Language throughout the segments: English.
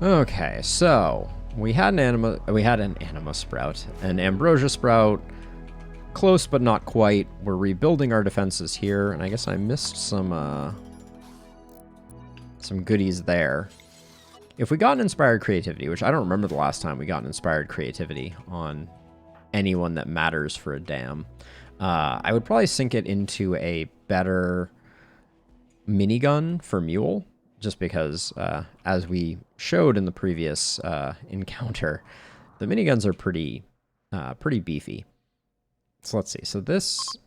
Okay, so we had an anima sprout, an ambrosia sprout, close but not quite. We're rebuilding our defenses here, and I guess I missed some goodies there. If we got an inspired creativity, which I don't remember the last time we got an inspired creativity on anyone that matters for a damn, I would probably sink it into a better minigun for Mule, just because, as we showed in the previous encounter, the miniguns are pretty beefy. So let's see. So this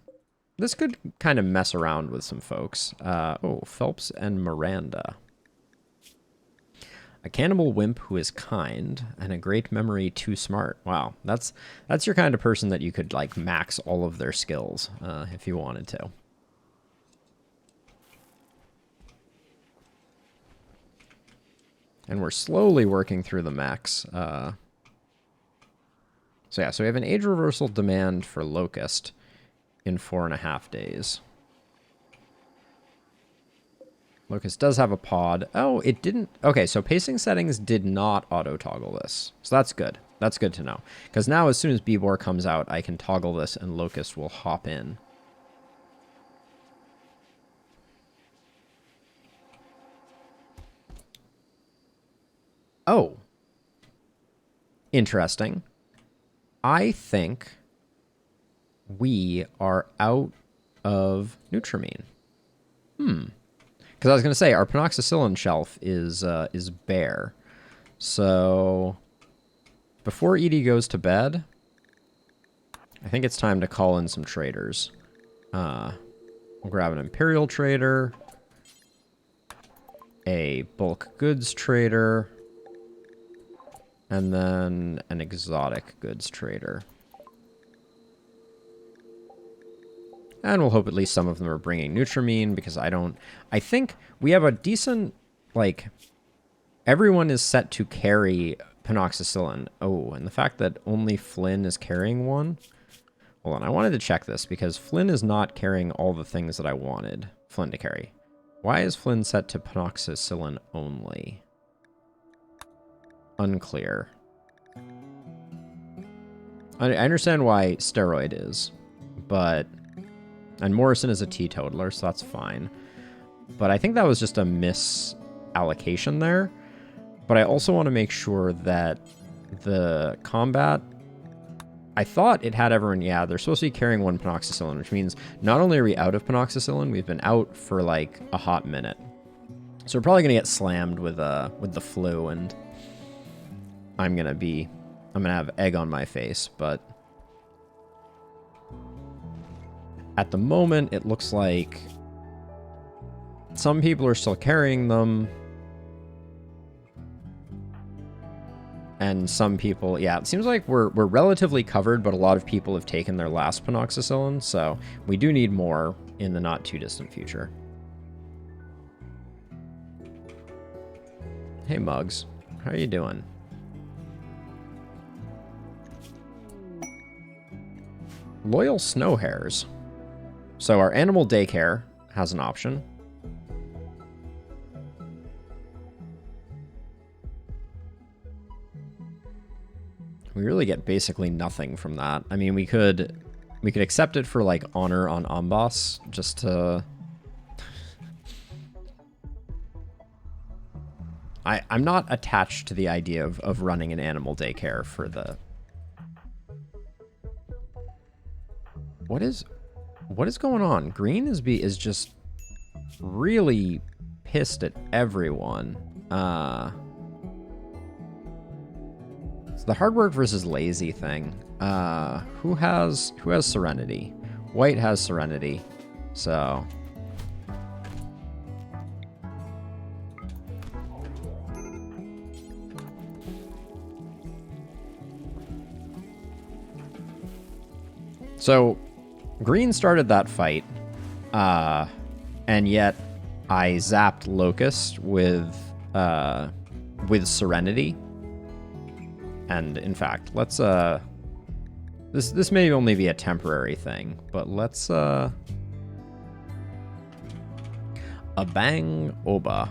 could kind of mess around with some folks. Oh, Phelps and Miranda. A cannibal wimp who is kind, and a great memory too smart. Wow, that's your kind of person that you could like max all of their skills if you wanted to. And we're slowly working through the max. So yeah, so we have an age reversal demand for Locust in 4.5 days. Locust does have a pod. Oh, it didn't. Okay, so pacing settings did not auto-toggle this. So that's good. That's good to know. Because now as soon as Bebor comes out, I can toggle this and Locust will hop in. Oh. Interesting. I think we are out of Nutramine. Because I was going to say, our Penoxycyllin shelf is bare. So, before Edie goes to bed, I think it's time to call in some traders. We'll grab an Imperial trader, a bulk goods trader, and then an exotic goods trader. And we'll hope at least some of them are bringing Nutramine, because I think we have a decent, like, everyone is set to carry Penoxycyllin. Oh, and the fact that only Flynn is carrying one. Hold on, I wanted to check this, because Flynn is not carrying all the things that I wanted Flynn to carry. Why is Flynn set to Penoxycyllin only? Unclear. I understand why steroid is, but... And Morrison is a teetotaler, so that's fine. But I think that was just a misallocation there. But I also want to make sure that the combat... I thought it had everyone... Yeah, they're supposed to be carrying one Penoxycyllin, which means not only are we out of Penoxycyllin, we've been out for like a hot minute. So we're probably going to get slammed with the flu, and I'm going to have egg on my face, but... At the moment, it looks like some people are still carrying them. And some people, yeah, it seems like we're relatively covered, but a lot of people have taken their last Penoxycyllin, so we do need more in the not too distant future. Hey, Muggs. How are you doing? Loyal snow hares. So our animal daycare has an option. We really get basically nothing from that. I mean, we could accept it for like honor on Amboss, just to... I'm not attached to the idea of running an animal daycare for the... What is going on? Green is just really pissed at everyone. It's the hard work versus lazy thing. Who has Serenity? White has Serenity, so... So, Green started that fight, and yet I zapped Locust with Serenity. And in fact, let's this may only be a temporary thing, but let's a bang oba.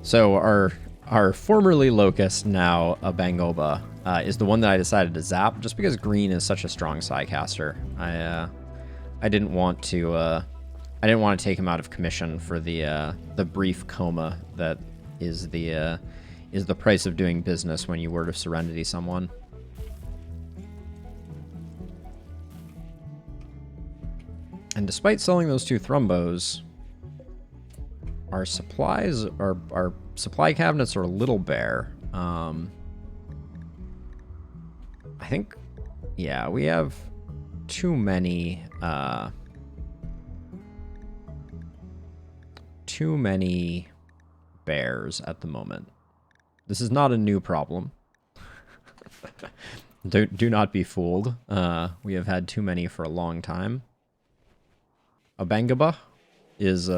So our formerly Locust, now a Bangoba, is the one that I decided to zap just because green is such a strong Psycaster. I didn't want to take him out of commission for the brief coma that is the price of doing business when you Word of Serenity someone. And despite selling those 2 Thrumbos, our supplies, our supply cabinets are a little bare. I think, yeah, we have too many bears at the moment. This is not a new problem. Do not be fooled. We have had too many for a long time. Abangaba is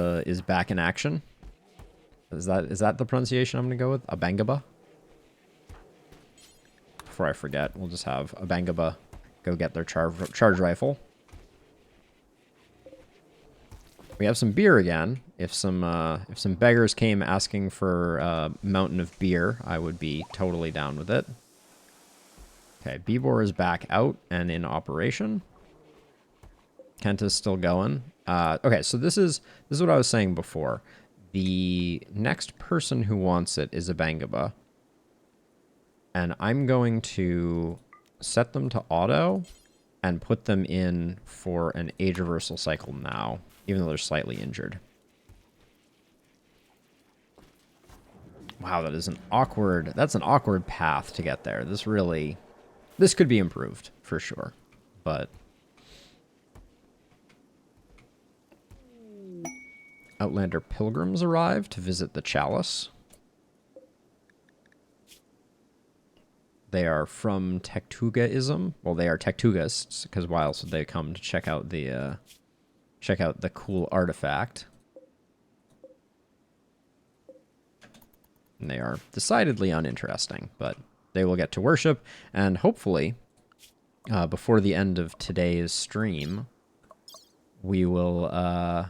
back in action. Is that the pronunciation I'm gonna go with? Abangaba? Before I forget, we'll just have Abangaba go get their charge rifle. We have some beer again. If some beggars came asking for a mountain of beer, I would be totally down with it. Okay, Beebor is back out and in operation. Kenta's still going. Okay, so this is what I was saying before. The next person who wants it is a Bangaba. And I'm going to set them to auto and put them in for an age reversal cycle now, even though they're slightly injured. Wow, that's an awkward path to get there. This could be improved for sure, but Outlander pilgrims arrive to visit the Chalice. They are from Tektugaism. Well, they are Tektugaists, because why else would they come to check out the cool artifact? And they are decidedly uninteresting, but they will get to worship, and hopefully, before the end of today's stream, we will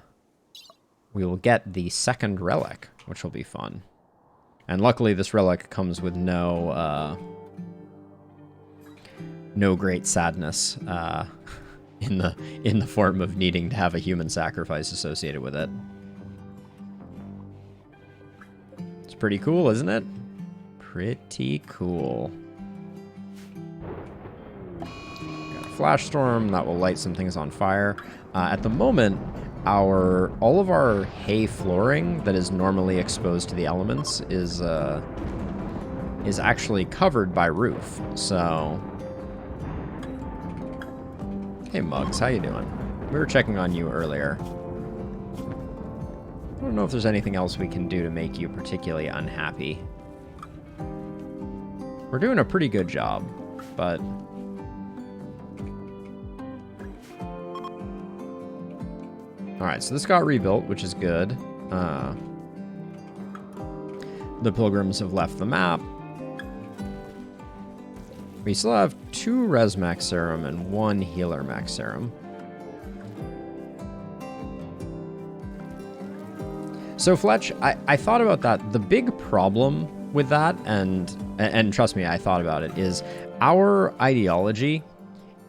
get the second relic, which will be fun. And luckily, this relic comes with no great sadness in the form of needing to have a human sacrifice associated with it. It's pretty cool, isn't it? Pretty cool. Got a flash storm that will light some things on fire. At the moment, all of our hay flooring that is normally exposed to the elements is actually covered by roof. So, hey Muggs, how you doing? We were checking on you earlier. I don't know if there's anything else we can do to make you particularly unhappy. We're doing a pretty good job, but alright, so this got rebuilt, which is good. The pilgrims have left the map. We still have 2 Res Max Serum and 1 Healer Max Serum. So Fletch, I thought about that. The big problem with that, and trust me, I thought about it, is our ideology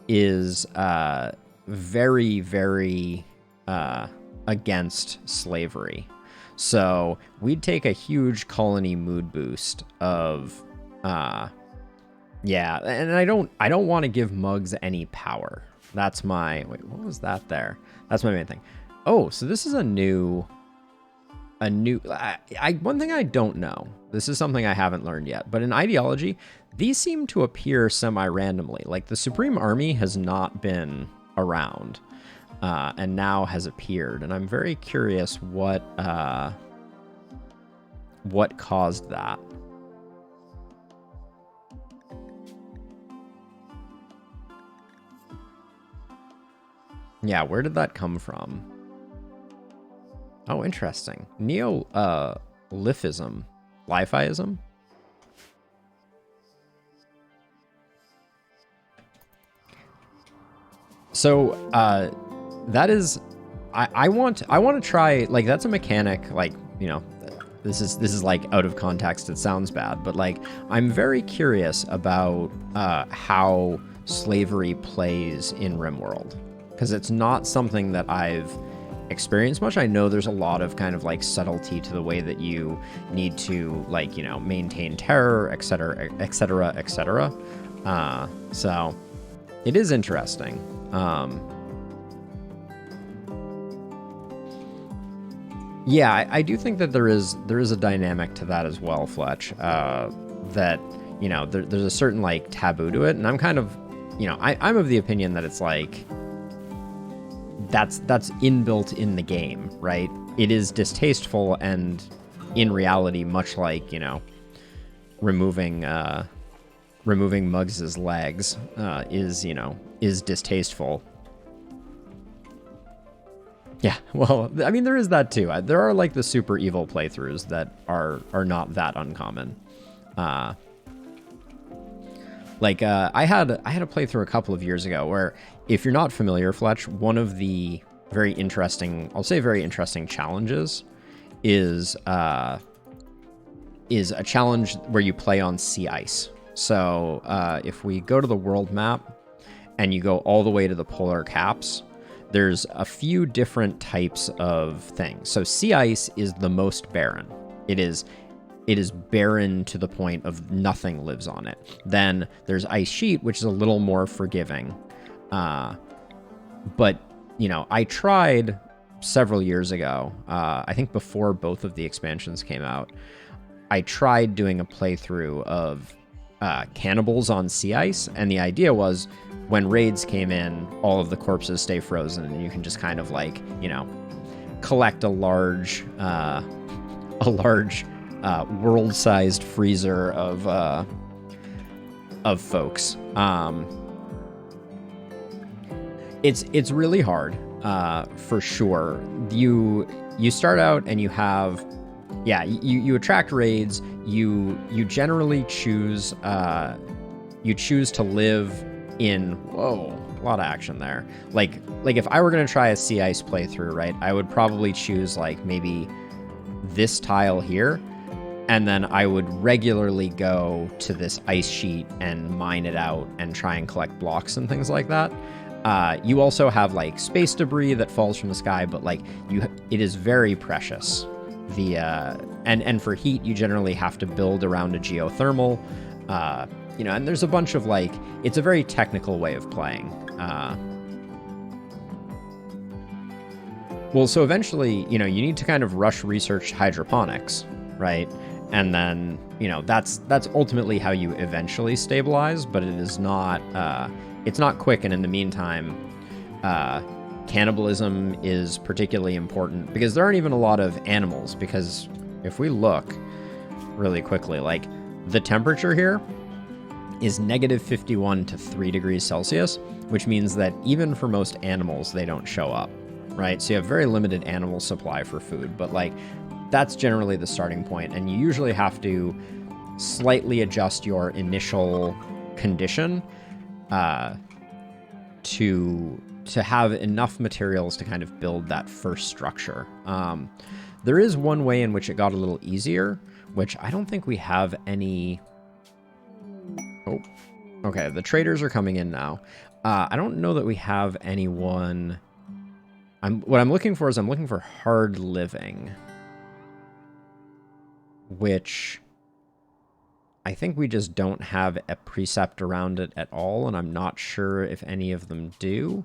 is very, very against slavery. So we'd take a huge colony mood boost of yeah, and I don't want to give Muggs any power. That's my wait, what was that there? That's my main thing. Oh, so this is a new one thing I don't know. This is something I haven't learned yet, but in ideology, these seem to appear semi-randomly. Like the Supreme Army has not been around, and now has appeared, and I'm very curious what caused that. Yeah, where did that come from? Oh, interesting. Neo-Lifism. Li-Fiism? So, that is... I want to try... Like, that's a mechanic, like, you know... this is like out of context. It sounds bad, but like I'm very curious about how slavery plays in RimWorld, because it's not something that I've experienced much. I know there's a lot of kind of like subtlety to the way that you need to, like, you know, maintain terror, etc., etc., etc. So it is interesting. Yeah, I do think that there is a dynamic to that as well, Fletch. That, you know, there's a certain like taboo to it, and I'm kind of, you know, I'm of the opinion that it's like that's inbuilt in the game, right? It is distasteful, and in reality, much like, you know, removing Muggs's legs is distasteful. Yeah, well, I mean, there is that too. There are like the super evil playthroughs that are not that uncommon. I had a playthrough a couple of years ago where, if you're not familiar, Fletch, one of the very interesting challenges is a challenge where you play on sea ice. So if we go to the world map and you go all the way to the polar caps, there's a few different types of things. So sea ice is the most barren. It is barren to the point of nothing lives on it. Then there's ice sheet, which is a little more forgiving. But, you know, I tried several years ago, I think before both of the expansions came out, I tried doing a playthrough of cannibals on sea ice, and the idea was, when raids came in, all of the corpses stay frozen, and you can just kind of, like, you know, collect a large world-sized freezer of folks. It's really hard, for sure. You start out and you have, yeah, you attract raids. You generally choose to live in, whoa, a lot of action there. Like if I were gonna try a sea ice playthrough, right, I would probably choose like maybe this tile here, and then I would regularly go to this ice sheet and mine it out and try and collect blocks and things like that. You also have like space debris that falls from the sky, but like it is very precious. And for heat, you generally have to build around a geothermal, you know, and there's a bunch of, like, it's a very technical way of playing. Well, so eventually, you know, you need to kind of rush research hydroponics, right? And then, you know, that's ultimately how you eventually stabilize, but it is not, it's not quick. And in the meantime, cannibalism is particularly important because there aren't even a lot of animals, because if we look really quickly, like, the temperature here is -51 to 3 degrees Celsius, which means that even for most animals, they don't show up, right? So you have very limited animal supply for food, but like that's generally the starting point, and you usually have to slightly adjust your initial condition to have enough materials to kind of build that first structure. There is one way in which it got a little easier, which I don't think we have any. Oh, okay. The traders are coming in now. I don't know that we have anyone. What I'm looking for is I'm looking for hard living, which I think we just don't have a precept around it at all, and I'm not sure if any of them do.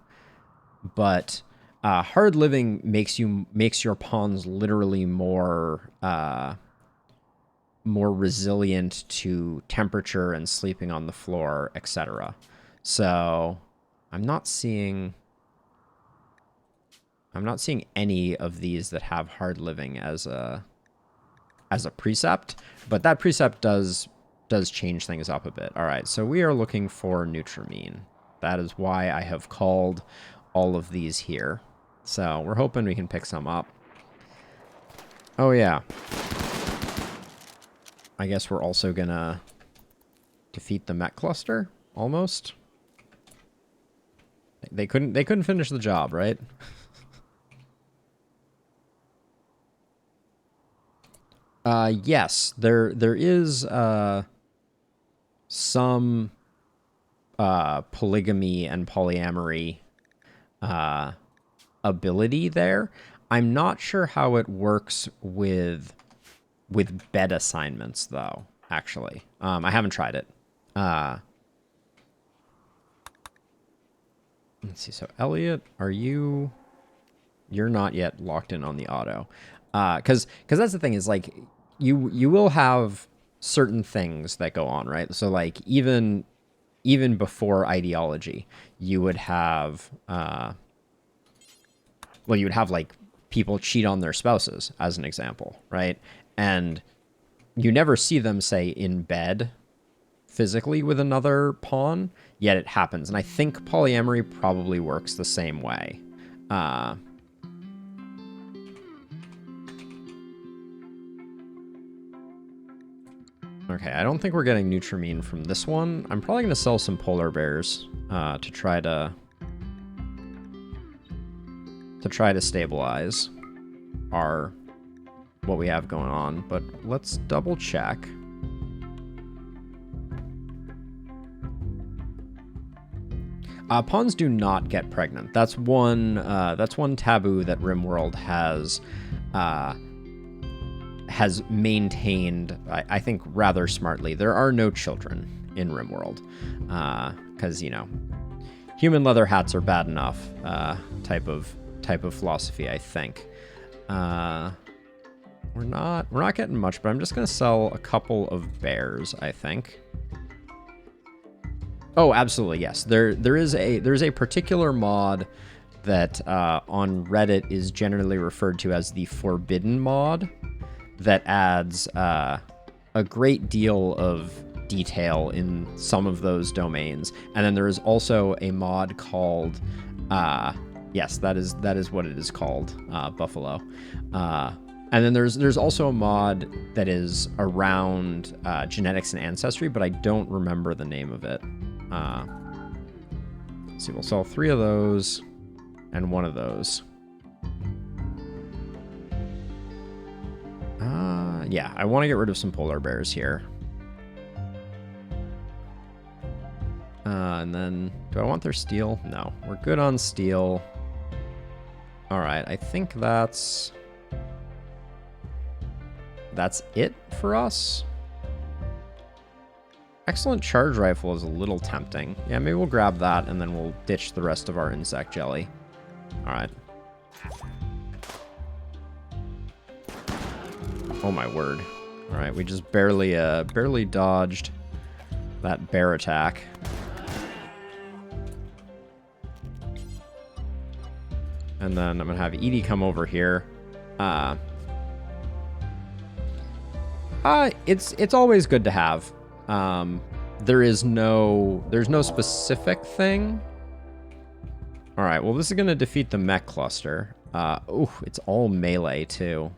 But hard living makes your pawns literally more resilient to temperature and sleeping on the floor, etc. So I'm not seeing any of these that have hard living as a precept, but that precept does change things up a bit. All right, so we are looking for Nutramine. That is why I have called all of these here. So we're hoping we can pick some up. Oh yeah. I guess we're also gonna defeat the mech cluster, almost. They couldn't finish the job, right? Yes, there is some polygamy and polyamory ability there. I'm not sure how it works with bed assignments though, actually. I haven't tried it. Let's see. So Elliot, you're not yet locked in on the auto. Cause that's the thing is like you will have certain things that go on, right? So like even before ideology, you would have you would have like people cheat on their spouses as an example, right? And you never see them say in bed physically with another pawn, yet it happens. And I think polyamory probably works the same way. Okay, I don't think we're getting Nutramine from this one. I'm probably going to sell some polar bears to try to stabilize what we have going on. But let's double check. Pawns do not get pregnant. That's one taboo that RimWorld has maintained, I think, rather smartly. There are no children in RimWorld, because human leather hats are bad enough. Type of philosophy, I think. We're not getting much, but I'm just gonna sell a couple of bears, I think. Oh, absolutely, yes. There's a particular mod that on Reddit is generally referred to as the Forbidden mod that adds a great deal of detail in some of those domains. And then there is also a mod called yes, that is what it is called, Buffalo. And then there's also a mod that is around genetics and ancestry, but I don't remember the name of it. Let's see, we'll sell 3 of those and 1 of those. Yeah, I want to get rid of some polar bears here. And then, do I want their steel? No, we're good on steel. All right, I think that's it for us. Excellent charge rifle is a little tempting. Yeah, maybe we'll grab that and then we'll ditch the rest of our insect jelly. All right. Oh my word. All right, we just barely dodged that bear attack. And then I'm gonna have Edie come over here. It's always good to have. There's no specific thing. All right, well, this is gonna defeat the mech cluster. Ooh, it's all melee too.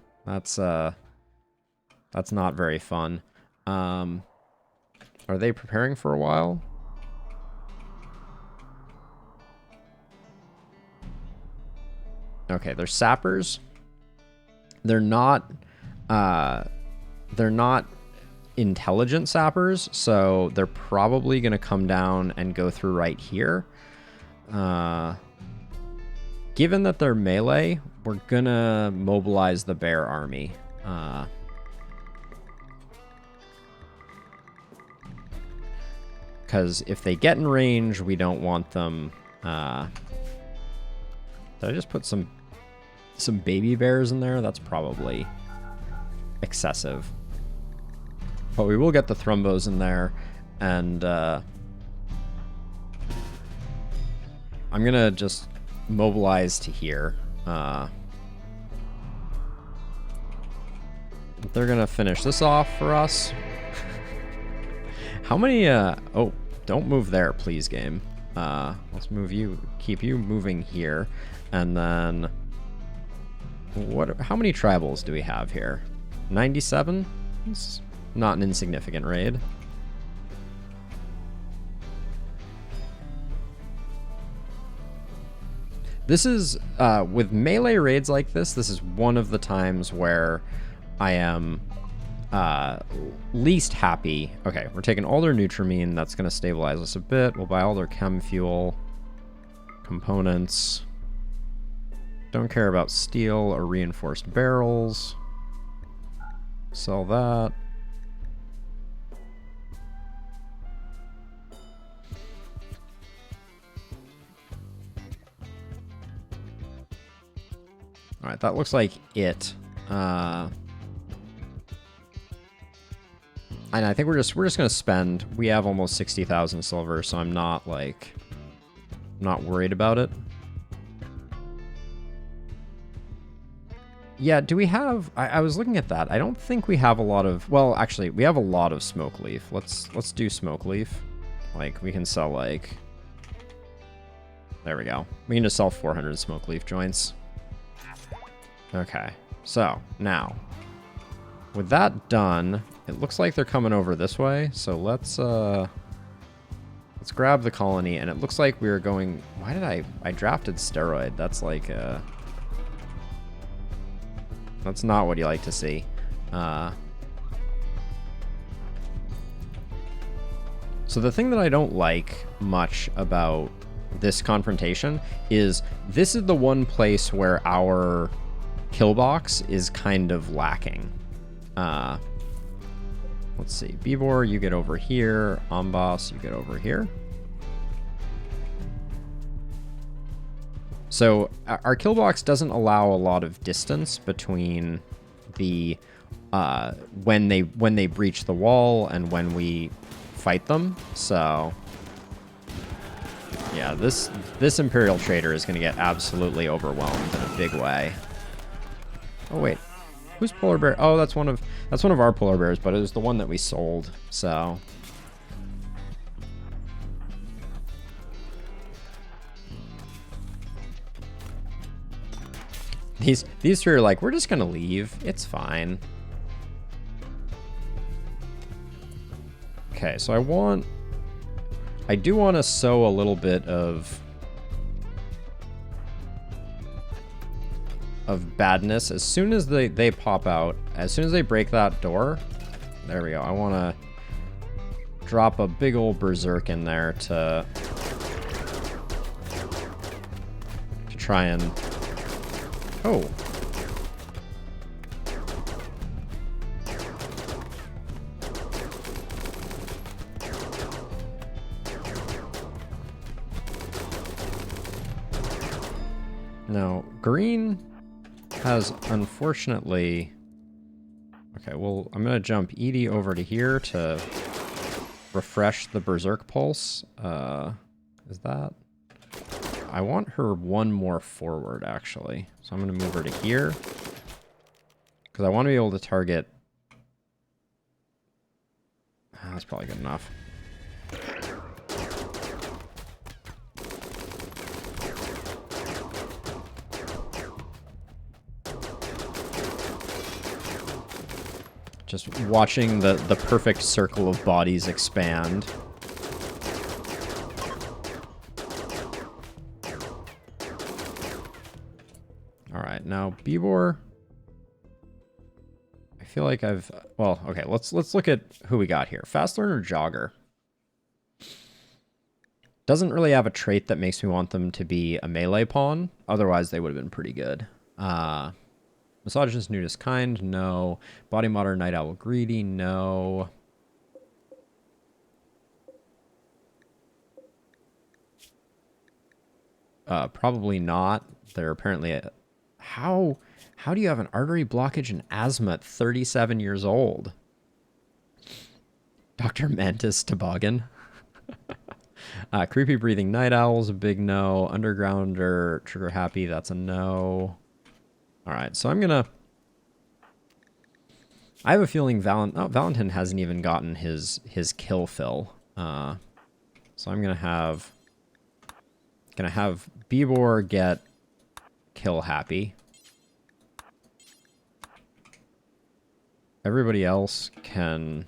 That's not very fun. Are they preparing for a while? Okay, they're sappers. They're not intelligent sappers, so they're probably gonna come down and go through right here. Given that they're melee, we're gonna mobilize the bear army. Because if they get in range, we don't want them. Did I just put some baby bears in there? That's probably excessive. But we will get the thrumbos in there, and I'm gonna just mobilize to here. They're gonna finish this off for us. How many, oh, don't move there, please, game. Let's move you, keep you moving here. And then, how many tribals do we have here? 97? It's not an insignificant raid. This is, with melee raids like this is one of the times where I am least happy. Okay, we're taking all their Nutrimine. That's going to stabilize us a bit. We'll buy all their chem fuel components. Don't care about steel or reinforced barrels. Sell that. All right, that looks like it. And I think we're just gonna spend. We have almost 60,000 silver, so I'm not worried about it. Yeah, do we have? I was looking at that. I don't think we have a lot of. Well, actually, we have a lot of smoke leaf. Let's do smoke leaf. Like we can sell like. There we go. We can just sell 400 smoke leaf joints. Okay, so now with that done, it looks like they're coming over this way. So let's grab the colony, and it looks like we're going. Why did I drafted steroid? That's like that's not what you like to see. So the thing that I don't like much about this confrontation is this is the one place where our kill box is kind of lacking. Let's see. Bibor, you get over here. Ambas, you get over here. So our kill box doesn't allow a lot of distance between the when they breach the wall and when we fight them. So yeah, this Imperial Trader is going to get absolutely overwhelmed in a big way. Oh wait, who's polar bear? Oh, that's one of our polar bears, but it was the one that we sold. So these three are like, we're just gonna leave. It's fine. Okay, so I do want to sow a little bit of badness as soon as they pop out. As soon as they break that door, there we go. I want to drop a big old berserk in there to try and oh. Now, green has unfortunately... Okay, well, I'm going to jump Edie over to here to refresh the Berserk Pulse. Is that... I want her one more forward, actually. So I'm going to move her to here. Because I want to be able to target... that's probably good enough. Just watching the perfect circle of bodies expand. All right, now Bibor. I feel like I've... Well, okay, let's look at who we got here. Fast Learner Jogger. Doesn't really have a trait that makes me want them to be a melee pawn. Otherwise, they would have been pretty good. Misogynist, Nudist, Kind, no. Body Modder, Night Owl, Greedy, no. Probably not. They're apparently... How do you have an artery blockage and asthma at 37 years old? Dr. Mantis Toboggan. Creepy Breathing Night Owl's a big no. Undergrounder, Trigger Happy, that's a no. All right, so I'm gonna... I have a feeling Valentin hasn't even gotten his kill fill. So I'm gonna have Bibor get kill happy. Everybody else can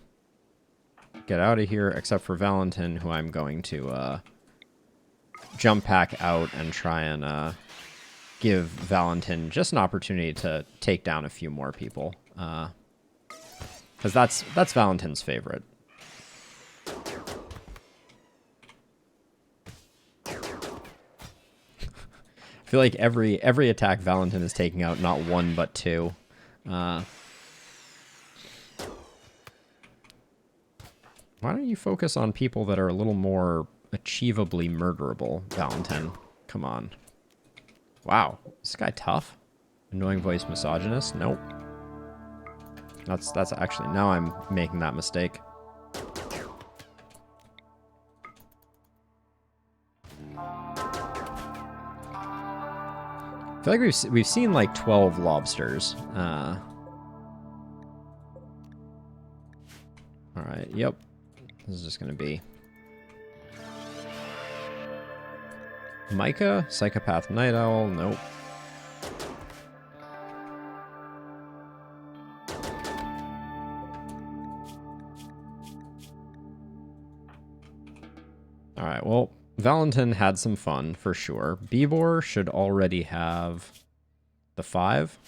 get out of here except for Valentin, who I'm going to jump pack out and try and give Valentin just an opportunity to take down a few more people. Because that's Valentin's favorite. I feel like every attack Valentin is taking out not one but two. Why don't you focus on people that are a little more achievably murderable, Valentin? Come on. Wow, is this guy tough? Annoying voice misogynist? Nope. That's actually, now I'm making that mistake. I feel like we've seen like 12 lobsters. All right, yep. This is just gonna be Micah, Psychopath Night Owl, nope. Alright, well, Valentin had some fun, for sure. Bibor should already have the 5.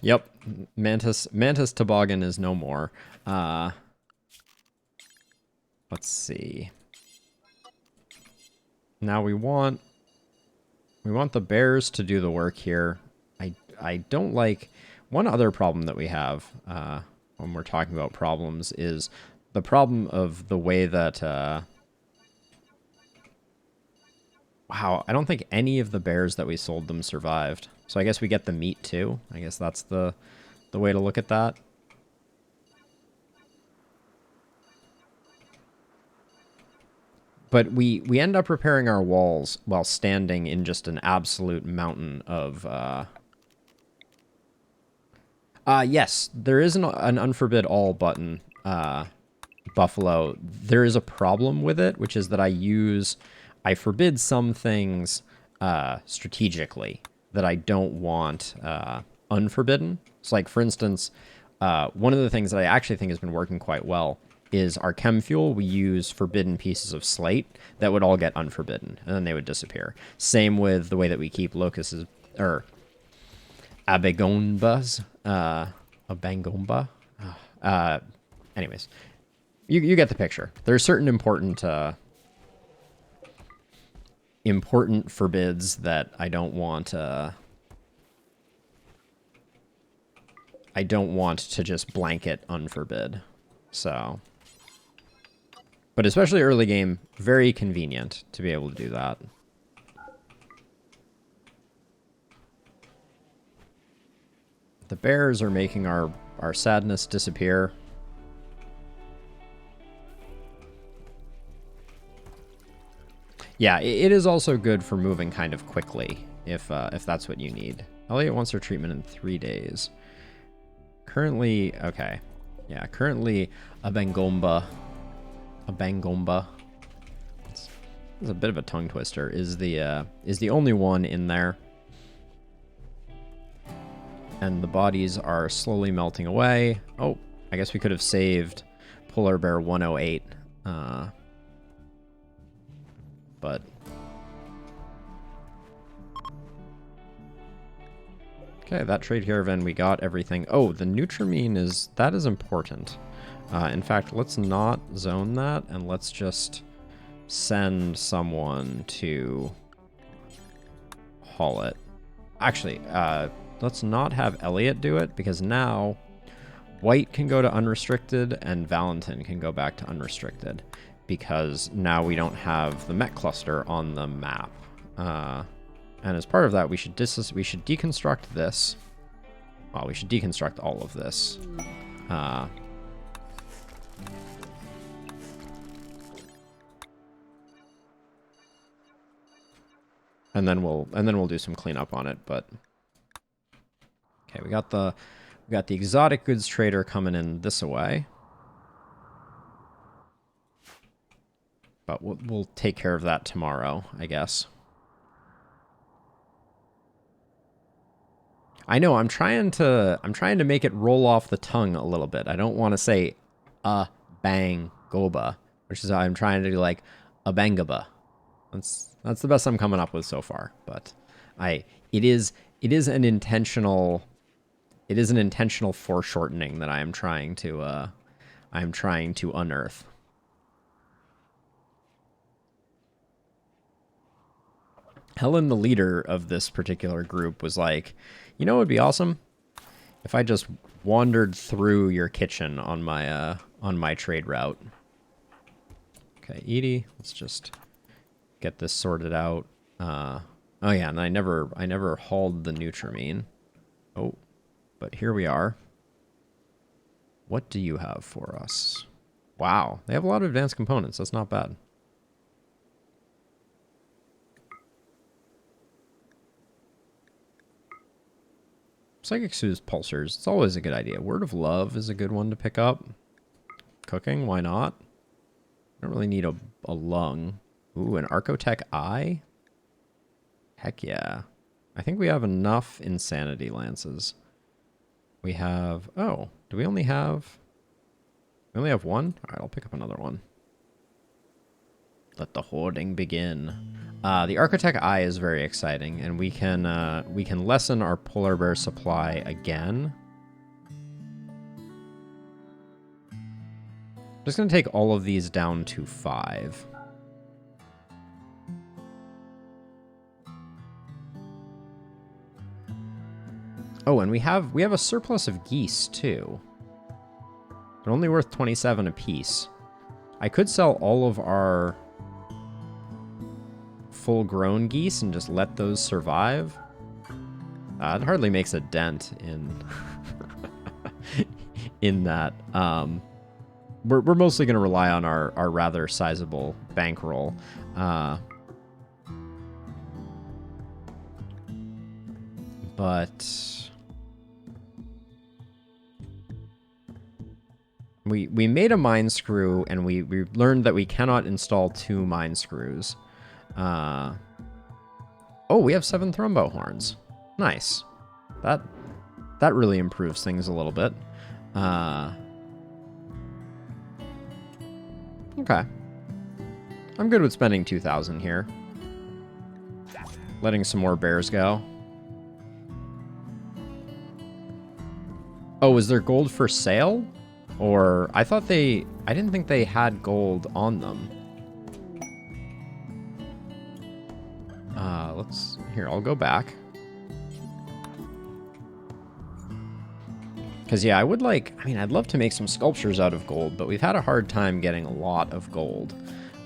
Yep, Mantis Toboggan is no more. Let's see. Now we want the bears to do the work here. I don't like... One other problem that we have when we're talking about problems is the problem of the way that... wow, I don't think any of the bears that we sold them survived. So I guess we get the meat too. I guess that's the way to look at that. But we end up repairing our walls while standing in just an absolute mountain of... yes, there is an unforbid all button, Buffalo. There is a problem with it, which is that I forbid some things strategically that I don't want unforbidden. So like, for instance, one of the things that I actually think has been working quite well is our chem fuel. We use forbidden pieces of slate that would all get unforbidden, and then they would disappear. Same with the way that we keep locusts, or abegombas, abangomba. Anyways, you get the picture. There are certain important forbids that I don't want to just blanket unforbid. So, but especially early game, very convenient to be able to do that. The bears are making our sadness disappear. Yeah, it is also good for moving kind of quickly, if that's what you need. Elliot wants her treatment in 3 days. Currently, okay. Yeah, currently a bangomba. It's a bit of a tongue twister. Is the only one in there. And the bodies are slowly melting away. Oh, I guess we could have saved Polar Bear 108. But okay, that trade caravan, we got everything. Oh, the Nutramine is important. In fact, let's not zone that, and let's just send someone to haul it. Actually, let's not have Elliot do it, because now White can go to unrestricted and Valentin can go back to unrestricted, because now we don't have the mech cluster on the map. And as part of that, we should deconstruct this. Well, we should deconstruct all of this. And then we'll do some cleanup on it. But okay, we got the exotic goods trader coming in this way. But we'll take care of that tomorrow, I guess. I know, I'm trying to make it roll off the tongue a little bit. I don't want to say bang goba, which is how I'm trying to do, like a bangaba. That's the best I'm coming up with so far. But it is an intentional it is an intentional foreshortening that I am trying to unearth. Helen, the leader of this particular group, was like, you know, it would be awesome if I just wandered through your kitchen on my trade route. Okay, Edie, let's just get this sorted out. Oh yeah, and I never hauled the Nutramine. Oh, but here we are. What do you have for us? Wow, they have a lot of advanced components. That's not bad. Psychic Soothes Pulsars. It's always a good idea. Word of Love is a good one to pick up. Cooking, why not? I don't really need a lung. Ooh, an Archotech Eye? Heck yeah. I think we have enough Insanity Lances. We have... Oh, do we only have... We only have one? Alright, I'll pick up another one. Let the hoarding begin. The Architect Eye is very exciting, and we can lessen our polar bear supply again. Just gonna take all of these down to 5. Oh, and we have a surplus of geese too. They're only worth 27 apiece. I could sell all of our full-grown geese and just let those survive. It hardly makes a dent in in that. We're mostly going to rely on our rather sizable bankroll. But we made a mine screw, and we learned that we cannot install 2 mine screws. Oh, we have 7 thrumbo horns. Nice. That really improves things a little bit. Okay. I'm good with spending 2,000 here. Letting some more bears go. Oh, is there gold for sale? Or I didn't think they had gold on them. Here, I'll go back. Because, yeah, I'd love to make some sculptures out of gold, but we've had a hard time getting a lot of gold.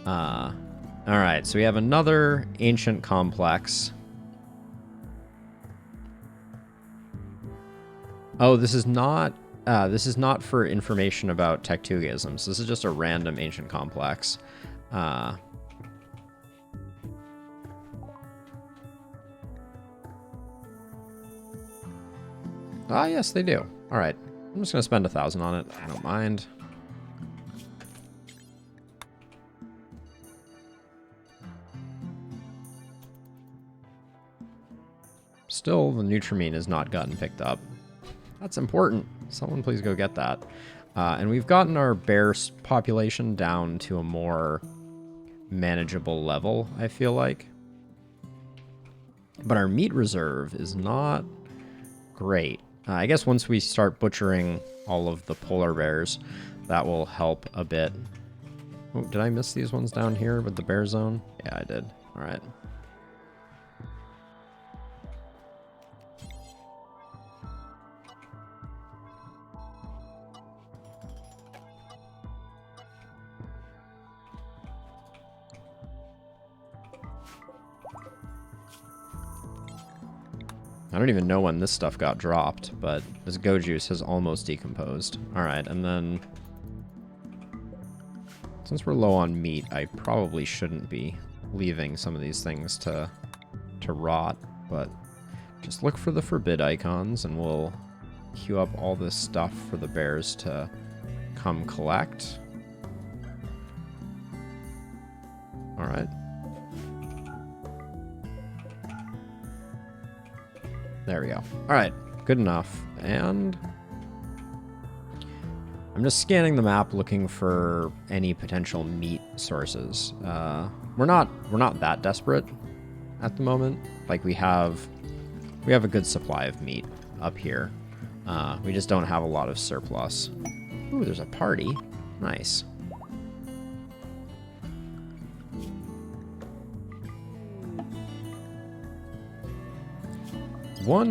Alright, so we have another ancient complex. Oh, this is not for information about Tectugisms. This is just a random ancient complex. Ah, yes, they do. All right. I'm just going to spend 1,000 on it. I don't mind. Still, the Nutramine has not gotten picked up. That's important. Someone please go get that. And we've gotten our bear population down to a more manageable level, I feel like. But our meat reserve is not great. I guess once we start butchering all of the polar bears, that will help a bit. Oh, did I miss these ones down here with the bear zone? Yeah, I did. All right. I don't even know when this stuff got dropped, but this go juice has almost decomposed. Alright, and then... Since we're low on meat, I probably shouldn't be leaving some of these things to rot, but just look for the forbid icons, and we'll queue up all this stuff for the bears to come collect. Alright. There we go. All right, good enough. And I'm just scanning the map looking for any potential meat sources. We're not that desperate at the moment. Like we have a good supply of meat up here. We just don't have a lot of surplus. Ooh, there's a party. Nice. One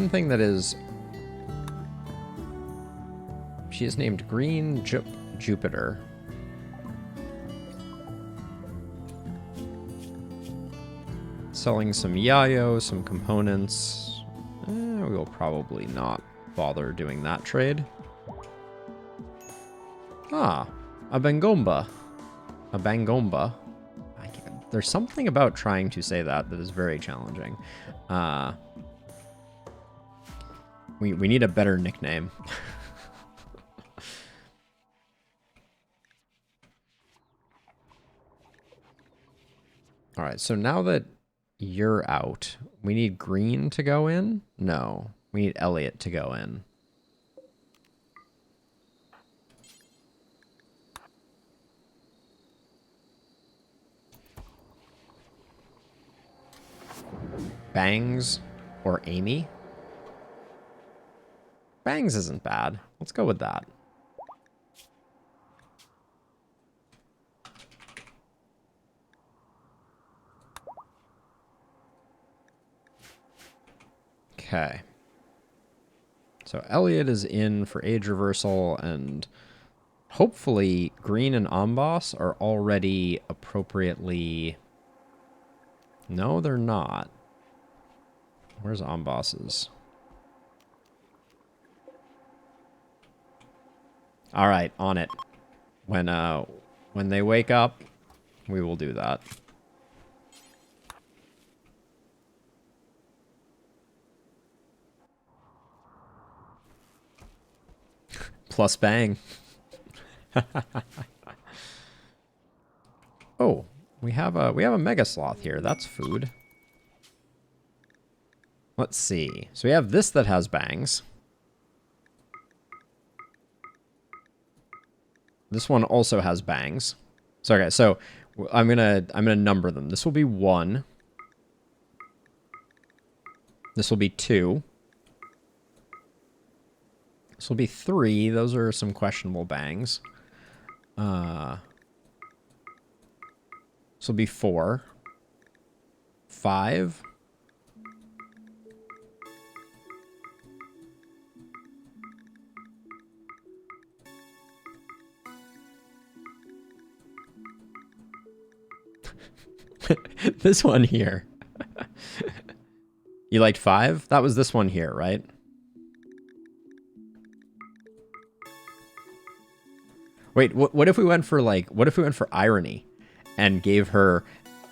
thing that is... She is named Green Jupiter. Selling some yayo, some components. We will probably not bother doing that trade. Ah, a Bangomba. A Bangomba. There's something about trying to say that is very challenging. We need a better nickname. All right, so now that you're out, we need Green to go in? No, we need Elliot to go in. Bangs or Amy? Bangs isn't bad. Let's go with that. Okay. So Elliot is in for age reversal, and hopefully Green and Amboss are already appropriately... No, they're not. Where's Amboss's? All right, on it. When they wake up, we will do that. Plus bang. Oh, we have a mega sloth here. That's food. Let's see. So we have this that has bangs. This one also has bangs. So okay, so I'm gonna number them. This will be 1. This will be 2. This will be 3. Those are some questionable bangs. This will be 4. 5. This one here. You liked 5? That was this one here, right? Wait, what if we went for irony and gave her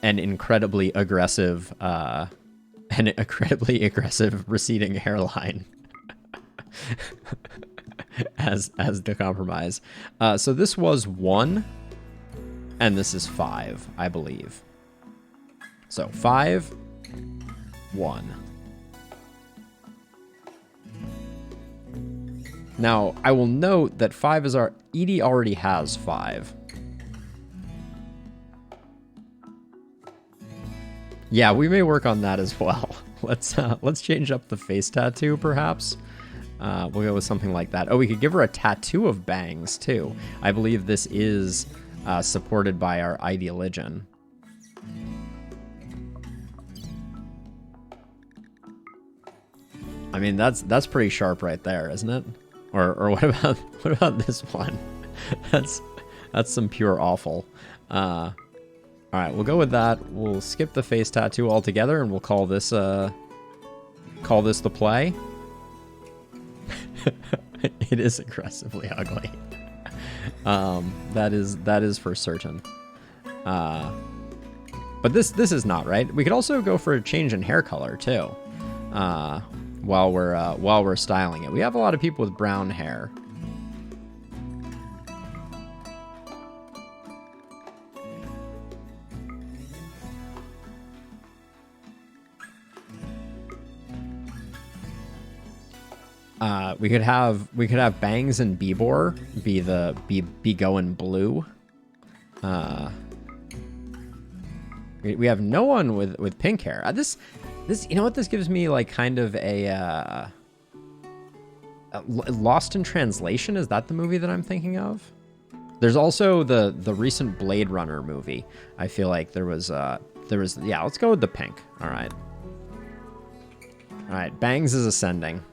an incredibly aggressive receding hairline as the compromise? So this was 1 and this is 5, I believe. So 5, 1. Now, I will note that 5 is our... Edie already has 5. Yeah, we may work on that as well. Let's change up the face tattoo, perhaps. We'll go with something like that. Oh, we could give her a tattoo of bangs, too. I believe this is supported by our ideologian. I mean, that's pretty sharp right there, isn't it? Or what about this one? That's some pure awful. All right, we'll go with that. We'll skip the face tattoo altogether, and we'll call this the play. It is aggressively ugly. That is for certain. But this is not right. We could also go for a change in hair color too. While we're styling it. We have a lot of people with brown hair. We could have Bangs and Bebor be going blue. We have no one with pink hair. This, you know what, this gives me like kind of a Lost in Translation, is that the movie that I'm thinking of? There's also the recent Blade Runner movie. I feel like there was yeah, let's go with the pink. All right. All right, Bangs is ascending.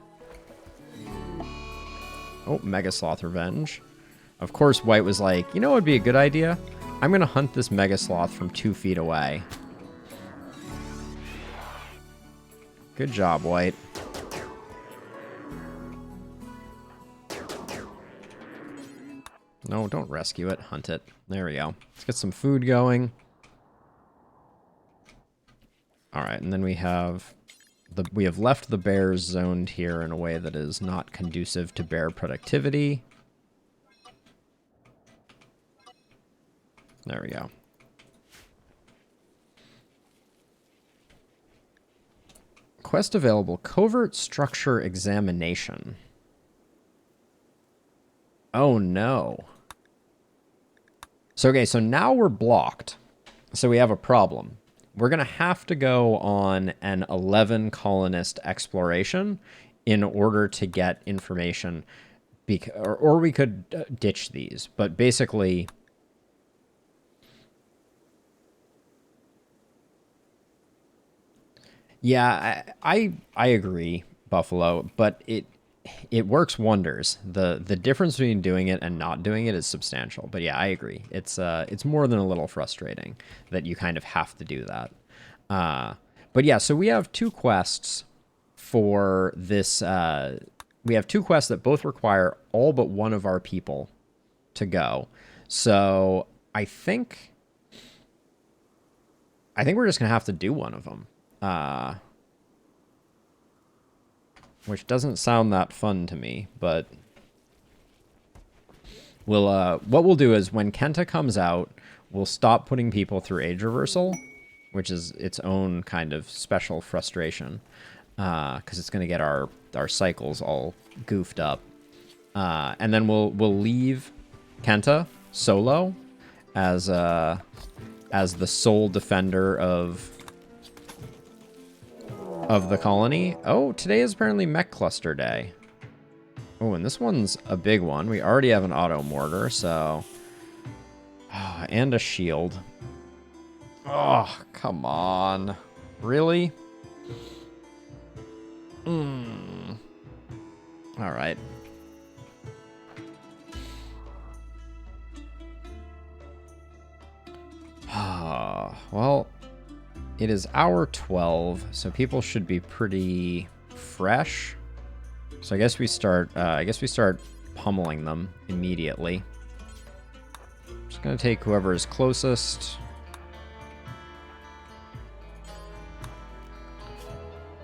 Oh, Mega Sloth Revenge. Of course, White was like, you know what would be a good idea? I'm going to hunt this Mega Sloth from 2 feet away. Good job, White. No, don't rescue it. Hunt it. There we go. Let's get some food going. All right, and then we have left the bears zoned here in a way that is not conducive to bear productivity. There we go. Quest available, Covert Structure Examination. Oh no. So, okay, so now we're blocked. So we have a problem. We're going to have to go on an 11 colonist exploration in order to get information. Or we could ditch these. But basically... Yeah, I agree, Buffalo, but it works wonders. The difference between doing it and not doing it is substantial. But yeah, I agree. It's more than a little frustrating that you kind of have to do that. But yeah, so we have 2 quests for this. We have 2 quests that both require all but one of our people to go. So I think we're just gonna have to do one of them. Which doesn't sound that fun to me, but what we'll do is when Kenta comes out, we'll stop putting people through age reversal, which is its own kind of special frustration, because it's going to get our cycles all goofed up. And then we'll leave Kenta solo as the sole defender of the colony. Oh, today is apparently Mech Cluster Day. Oh, and this one's a big one. We already have an auto mortar, so... Oh, and a shield. Oh, come on. Really? Alright. Well... It is hour 12, so people should be pretty fresh. So I guess we start pummeling them immediately. Just gonna take whoever is closest.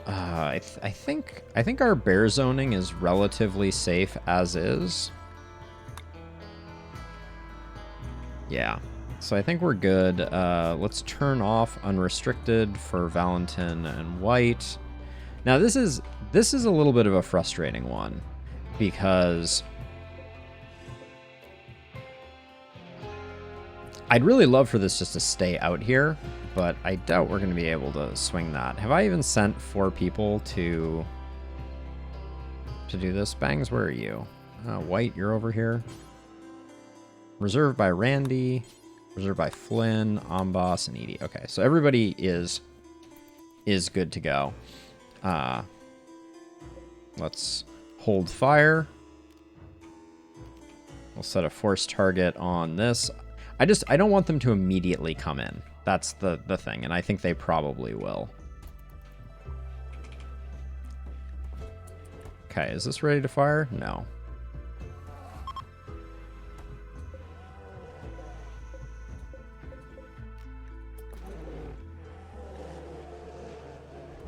I think our bear zoning is relatively safe as is. Yeah. So I think we're good. Let's turn off unrestricted for Valentin and White. Now this is a little bit of a frustrating one because I'd really love for this just to stay out here, but I doubt we're going to be able to swing that. Have I even sent 4 people to do this? Bangs, where are you? White, you're over here. Reserved by Randy. Reserved by Flynn, Amboss, and Edie. Okay, so everybody is good to go. Let's hold fire. We'll set a force target on this. I don't want them to immediately come in. That's the thing, and I think they probably will. Okay, is this ready to fire? No.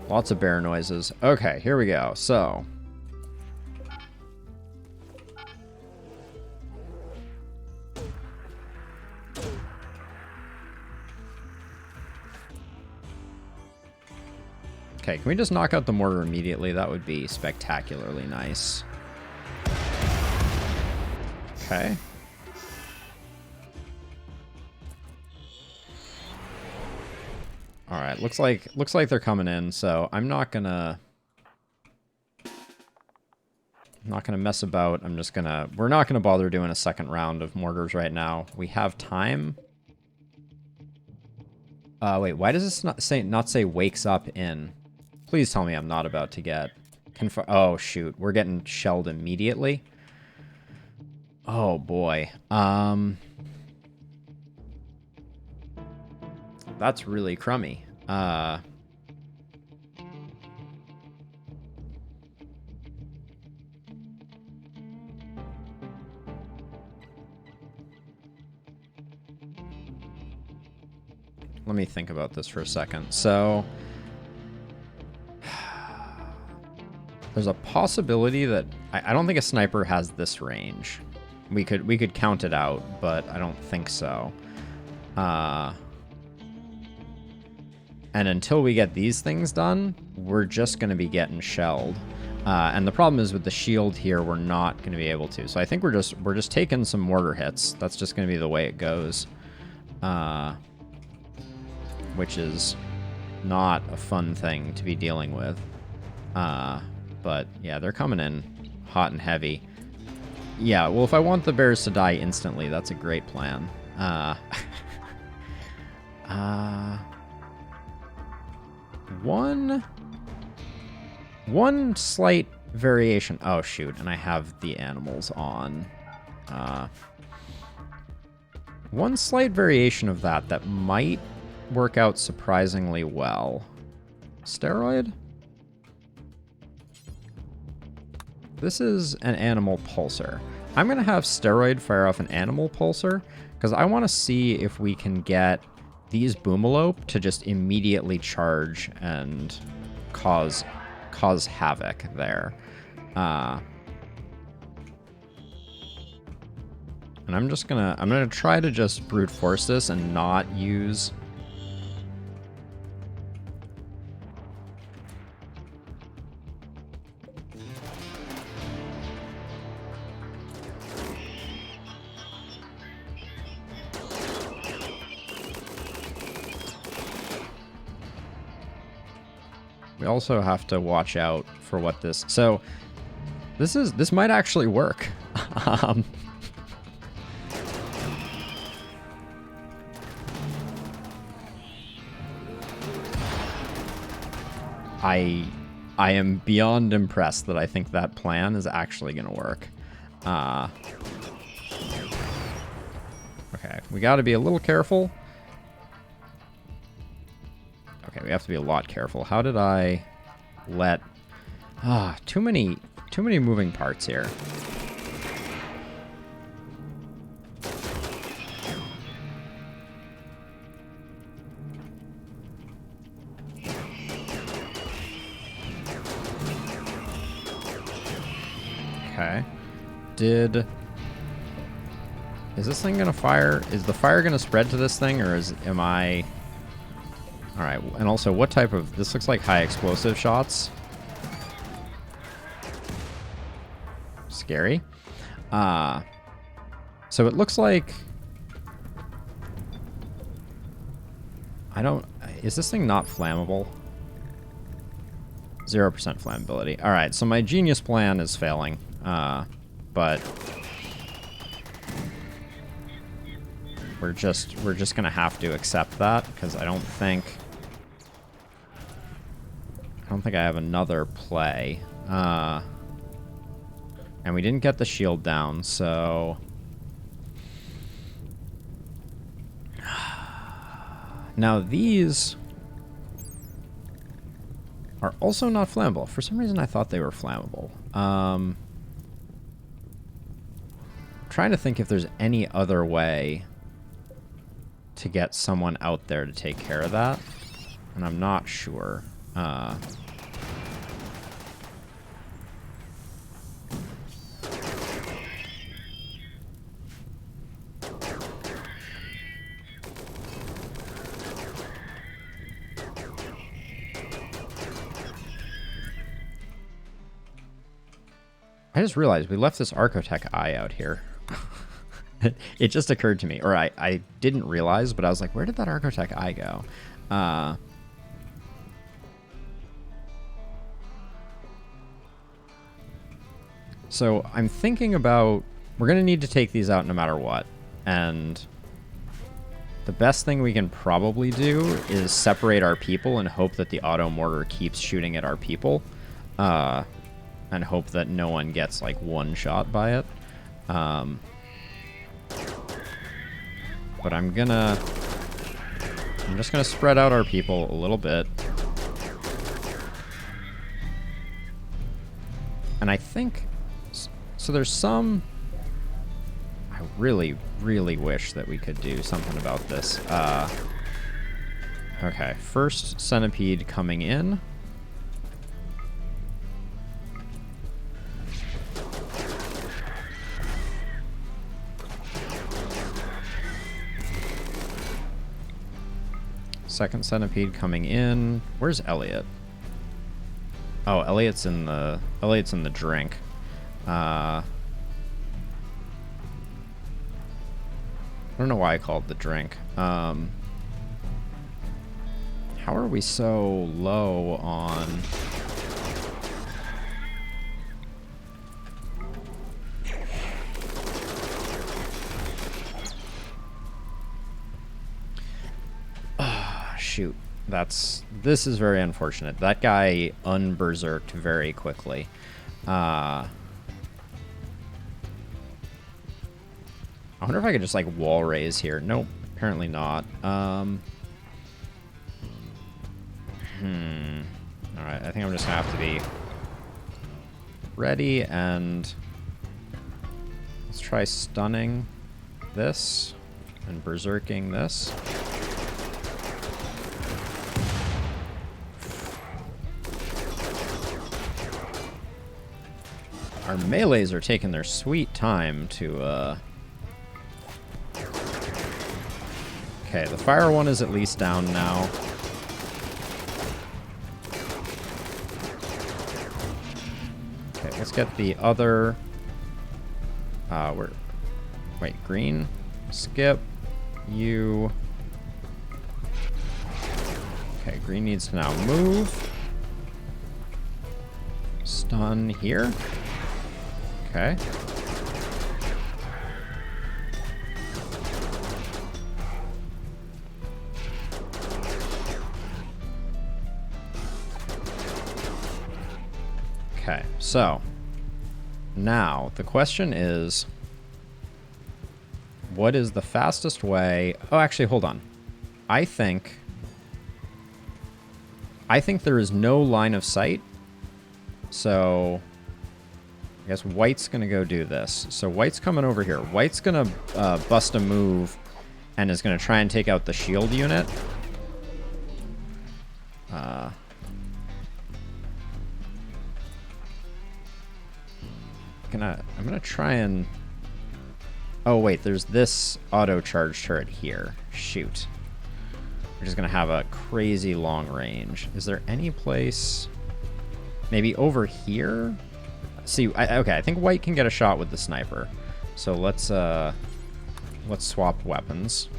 Lots of bear noises. Okay, here we go. So. Okay, can we just knock out the mortar immediately? That would be spectacularly nice. Okay. All right, looks like they're coming in, so I'm not gonna not going to mess about. We're not going to bother doing a second round of mortars right now. We have time. Wait, why does this not say wakes up in? Please tell me I'm not about to get... Oh, shoot. We're getting shelled immediately. Oh, boy. That's really crummy. Let me think about this for a second. So... there's a possibility that... I don't think a sniper has this range. We could count it out, but I don't think so. And until we get these things done, we're just going to be getting shelled. And the problem is with the shield here, we're not going to be able to. So I think we're just taking some mortar hits. That's just going to be the way it goes. Which is not a fun thing to be dealing with. But yeah, they're coming in hot and heavy. Yeah, well, if I want the bears to die instantly, that's a great plan. One slight variation. Oh, shoot, and I have the animals on. One slight variation of that might work out surprisingly well. Steroid? This is an animal pulsar. I'm going to have Steroid fire off an animal pulsar, because I want to see if we can get these Boomalope to just immediately charge and cause havoc there. And I'm gonna try to just brute force this and not use... We also have to watch out for what this... So, this might actually work. I am beyond impressed that I think that plan is actually going to work. Okay, we got to be a little careful. Okay, we have to be a lot careful. How did I let... too many moving parts here. Okay. Is this thing gonna fire? Is the fire gonna spread to this thing, or am I... Alright, and also, what type of... This looks like high explosive shots. Scary. So it looks like... I don't... Is this thing not flammable? 0% flammability. Alright, so my genius plan is failing. But... We're just gonna have to accept that, because I don't think I have another play. And we didn't get the shield down, so... Now these are also not flammable. For some reason I thought they were flammable. Trying to think if there's any other way to get someone out there to take care of that, and I'm not sure. I just realized we left this Archotech eye out here. It just occurred to me, or I didn't realize, but I was like, where did that Archotech eye go? So I'm thinking about... We're going to need to take these out no matter what. And the best thing we can probably do is separate our people and hope that the auto mortar keeps shooting at our people. And hope that no one gets, like, one shot by it. But I'm just gonna spread out our people a little bit. And I think... So there's some... I really, really wish that we could do something about this. Okay, first centipede coming in. Second centipede coming in. Where's Elliot? Oh, Elliot's in the drink. I don't know why I called the drink. How are we so low on... Shoot. This is very unfortunate. That guy unberserked very quickly. I wonder if I could just, like, wall raise here. Nope, apparently not. Alright, I think I'm just gonna have to be ready, and let's try stunning this and berserking this. Our melees are taking their sweet time to, Okay, the fire one is at least down now. Okay, let's get the other... Wait, green. Skip. You... Okay, green needs to now move. Stun here. Okay. Okay, so now the question is, what is the fastest way? Oh, actually, hold on. I think there is no line of sight. So I guess white's going to go do this. So white's coming over here. White's going to bust a move and is going to try and take out the shield unit. I'm going to try and... Oh, wait, there's this auto-charge turret here. Shoot. We're just going to have a crazy long range. Is there any place... Maybe over here? See, okay, I think white can get a shot with the sniper. So let's swap weapons.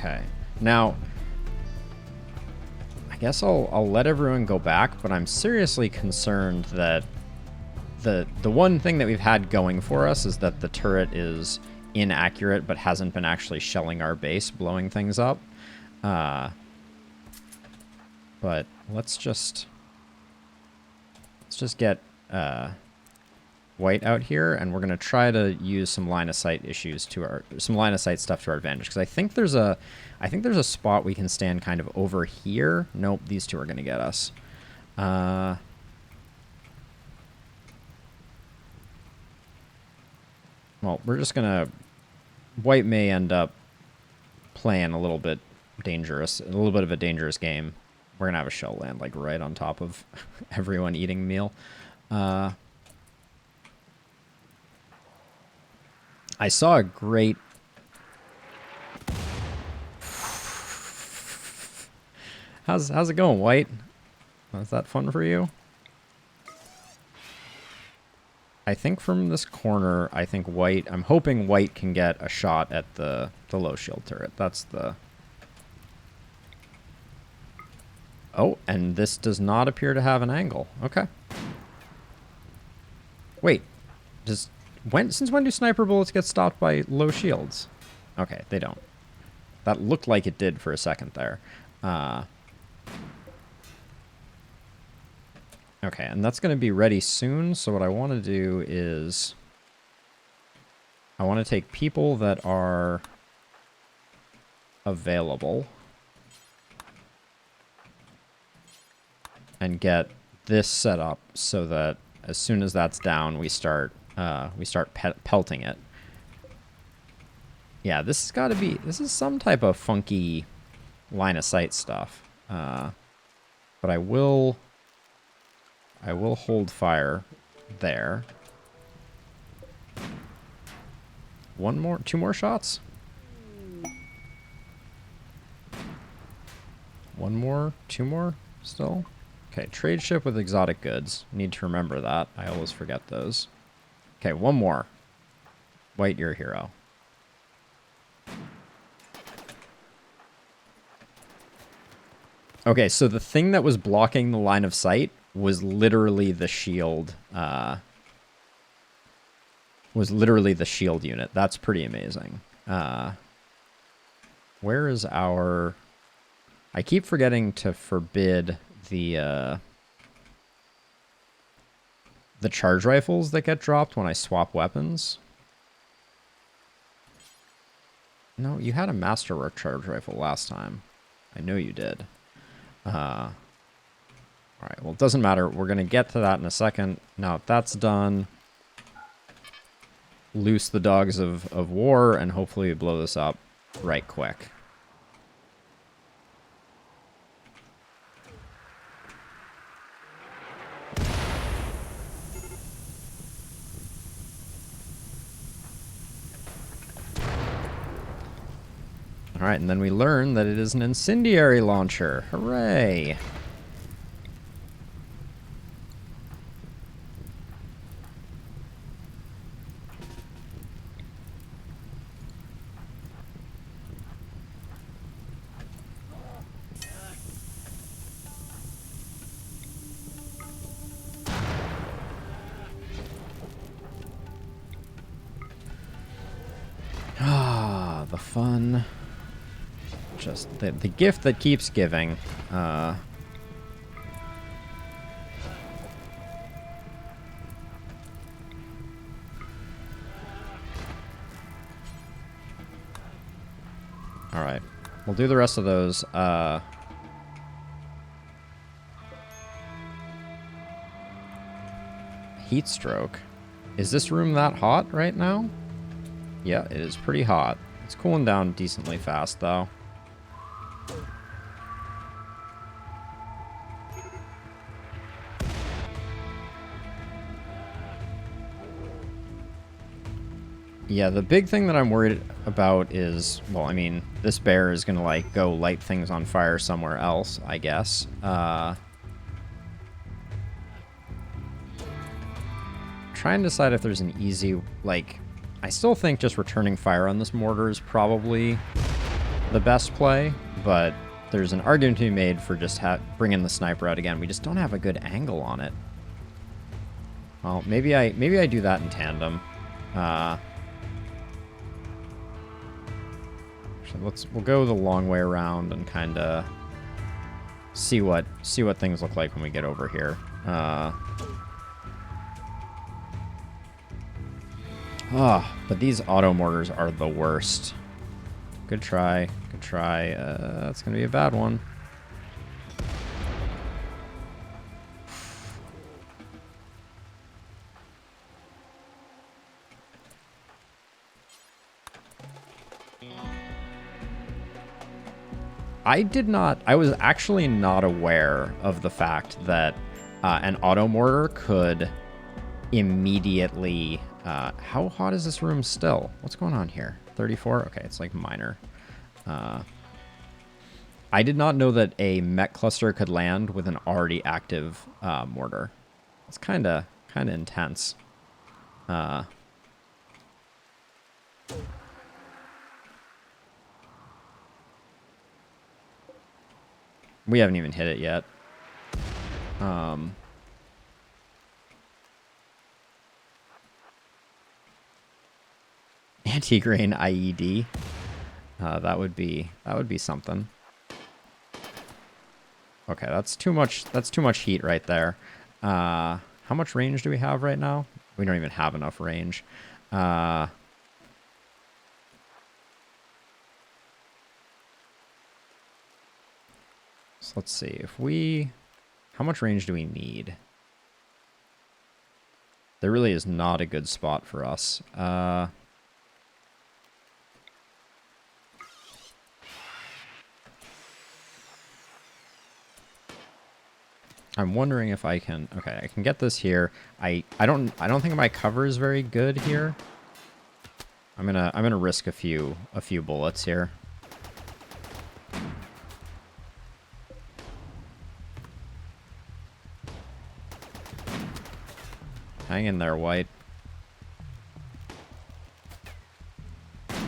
Okay. Now, I guess I'll let everyone go back, but I'm seriously concerned that the one thing that we've had going for us is that the turret is inaccurate but hasn't been actually shelling our base, blowing things up. But let's just get white out here, and we're gonna try to use some line of sight stuff to our advantage, because I think there's a spot we can stand kind of over here. Nope, these two are gonna get us. Well, we're just gonna... White may end up playing a little bit dangerous, a little bit of a dangerous game. We're gonna have a shell land, like, right on top of everyone eating meal. I saw a great... How's it going, White? Was that fun for you? I think from this corner, I think white... I'm hoping white can get a shot at the low shield turret. That's the... Oh, and this does not appear to have an angle. Okay. Wait. Since when do sniper bullets get stopped by low shields? Okay, they don't. That looked like it did for a second there. Okay, and that's going to be ready soon, so what I want to do is... I want to take people that are available and get this set up so that as soon as that's down, we start pelting it. Yeah, this has got to be... This is some type of funky line of sight stuff. But I will hold fire there. Two more shots? One more? Two more still? Okay, trade ship with exotic goods. Need to remember that. I always forget those. Okay, one more. White, you're a hero. Okay, so the thing that was blocking the line of sight was literally the shield. Unit. That's pretty amazing. Where is our... I keep forgetting to forbid the charge rifles that get dropped when I swap weapons. No, you had a masterwork charge rifle last time. I know you did. Alright, well, it doesn't matter. We're going to get to that in a second. Now, if that's done, loose the dogs of war, and hopefully we blow this up right quick. Alright, and then we learn that it is an incendiary launcher. Hooray! Ah, the fun. Just the gift that keeps giving. Alright. We'll do the rest of those. Heat stroke. Is this room that hot right now? Yeah, it is pretty hot. It's cooling down decently fast, though. Yeah, the big thing that I'm worried about is, well, I mean, this bear is gonna, like, go light things on fire somewhere else, I guess. Try and decide if there's an easy, like, I still think just returning fire on this mortar is probably the best play, but there's an argument to be made for just bringing the sniper out again. We just don't have a good angle on it. Well, maybe I do that in tandem. We'll go the long way around and kind of see what things look like when we get over here. But these auto mortars are the worst. Good try. Good try. That's going to be a bad one. I was actually not aware of the fact that an auto mortar could immediately... how hot is this room still? What's going on here? 34? Okay, it's like minor. I did not know that a mech cluster could land with an already active mortar. It's kind of intense. We haven't even hit it yet. Anti-grain IED. That would be something. Okay, that's too much. That's too much heat right there. How much range do we have right now? We don't even have enough range. So let's see if we. How much range do we need? There really is not a good spot for us. I'm wondering if I can. Okay, I can get this here. I don't think my cover is very good here. I'm gonna risk a few bullets here. Hang in there, White. Okay,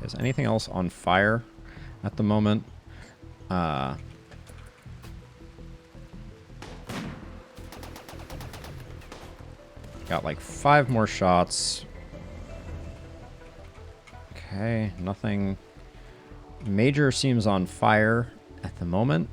is anything else on fire at the moment? Got like 5 more shots. Okay, nothing major seems on fire at the moment.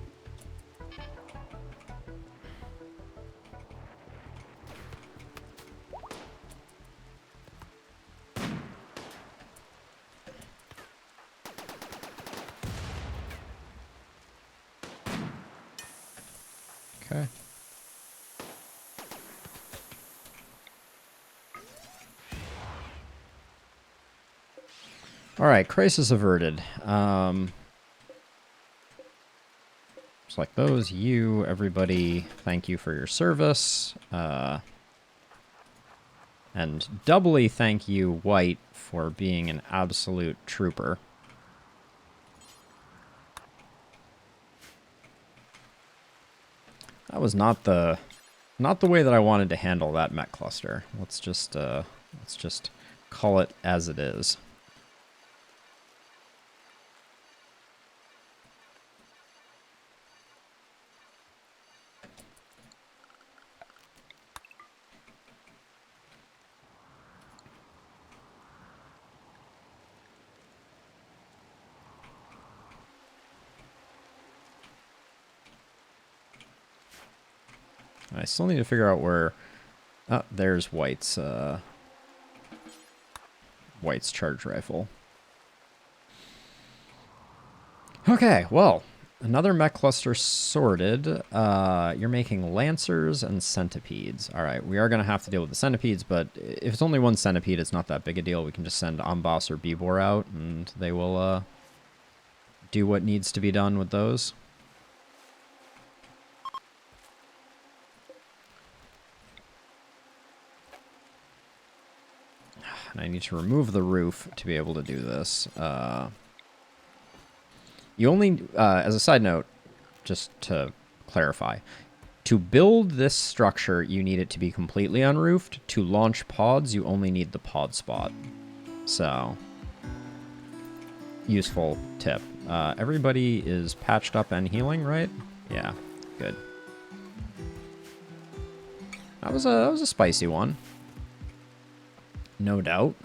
Okay. All right, crisis averted. Just like those, you, everybody, thank you for your service. And doubly thank you, White, for being an absolute trooper. That was not the way that I wanted to handle that mech cluster. Let's just call it as it is. I still need to figure out where. Oh, there's White's charge rifle. Okay, well, another mech cluster sorted. You're making lancers and centipedes. All right, we are gonna have to deal with the centipedes, but if it's only one centipede, it's not that big a deal. We can just send Amboss or Bibor out, and they will do what needs to be done with those. And I need to remove the roof to be able to do this. You only, as a side note, just to clarify, to build this structure, you need it to be completely unroofed. To launch pods, you only need the pod spot. So, useful tip. Everybody is patched up and healing, right? Yeah, good. That was a spicy one. No doubt.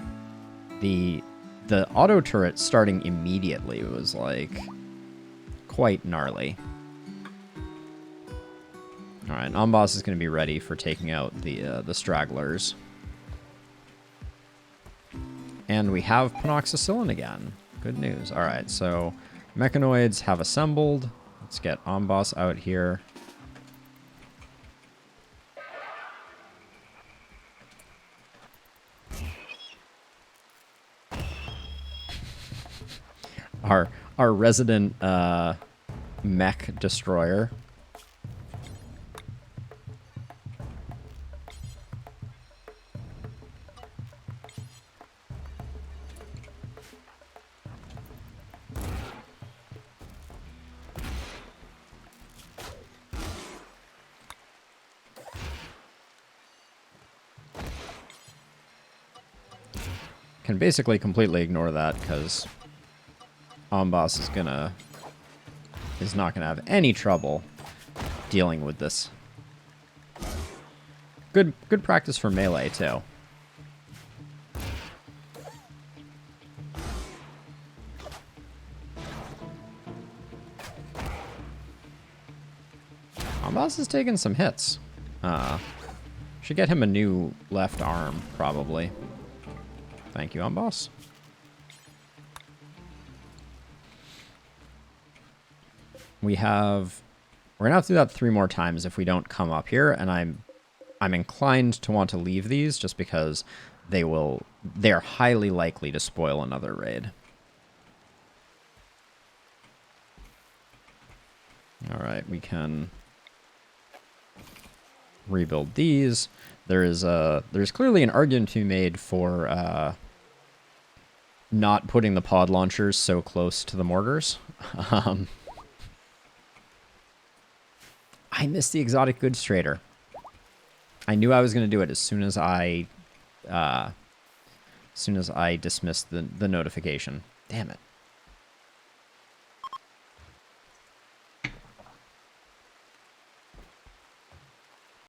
The auto turret starting immediately was like quite gnarly. All right, Amboss is going to be ready for taking out the stragglers. And we have Penoxycillin again. Good news. All right, so mechanoids have assembled. Let's get Amboss out here. Our resident mech destroyer. can basically completely ignore that because Amboss is not gonna have any trouble dealing with this. Good practice for melee too. Amboss is taking some hits. Should get him a new left arm, probably. Thank you, Amboss. We're gonna have to do that 3 more times if we don't come up here, and I'm inclined to want to leave these just because they're highly likely to spoil another raid. All right, we can rebuild these. There's clearly an argument to be made for not putting the pod launchers so close to the mortars. I missed the exotic goods trader. I knew I was going to do it as soon as I dismissed the notification. Damn it.